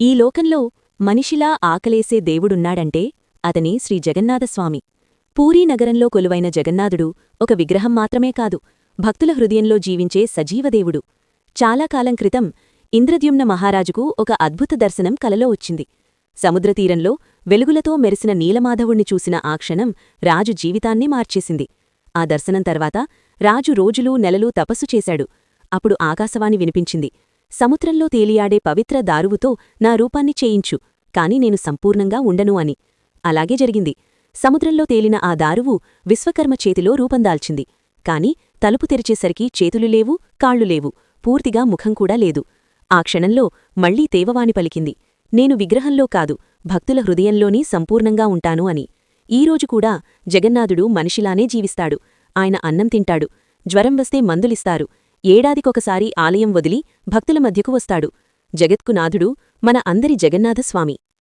ఈ లోకంలో మనిషిలా ఆకలేసే దేవుడున్నాడంటే అతనే శ్రీ జగన్నాథస్వామి. పూరీ నగరంలో కొలువైన జగన్నాథుడు ఒక విగ్రహం మాత్రమే కాదు, భక్తుల హృదయంలో జీవించే సజీవదేవుడు. చాలా కాలం క్రితం ఇంద్రద్యుమ్న మహారాజుకు ఒక అద్భుత దర్శనం కలలో వచ్చింది. సముద్రతీరంలో వెలుగులతో మెరిసిన నీలమాధవుణ్ణి చూసిన ఆ క్షణం రాజు జీవితాన్నే మార్చేసింది. ఆ దర్శనం తర్వాత రాజు రోజులూ నెలలూ తపస్సు చేశాడు. అప్పుడు ఆకాశవాణి వినిపించింది, సముద్రంలో తేలియాడే పవిత్ర దారువుతో నా రూపాన్ని చేయించు, కాని నేను సంపూర్ణంగా ఉండను అని. అలాగే జరిగింది. సముద్రంలో తేలిన ఆ దారువు విశ్వకర్మ చేతిలో రూపందాల్చింది. కాని తలుపు తెరిచేసరికి చేతులు లేవు, కాళ్ళు లేవు, పూర్తిగా ముఖం కూడా లేదు. ఆ క్షణంలో మళ్లీ తేవవాణి పలికింది, నేను విగ్రహంలో కాదు, భక్తుల హృదయంలోనీ సంపూర్ణంగా ఉంటాను అని. ఈరోజు కూడా జగన్నాథుడు మనిషిలానే జీవిస్తాడు. ఆయన అన్నం తింటాడు, జ్వరం వస్తే మందులిస్తారు, ఏడాదికొకసారి ఆలయం వదిలి భక్తుల మధ్యకు వస్తాడు. జగత్కు నాథుడు మన అందరి జగన్నాథస్వామి.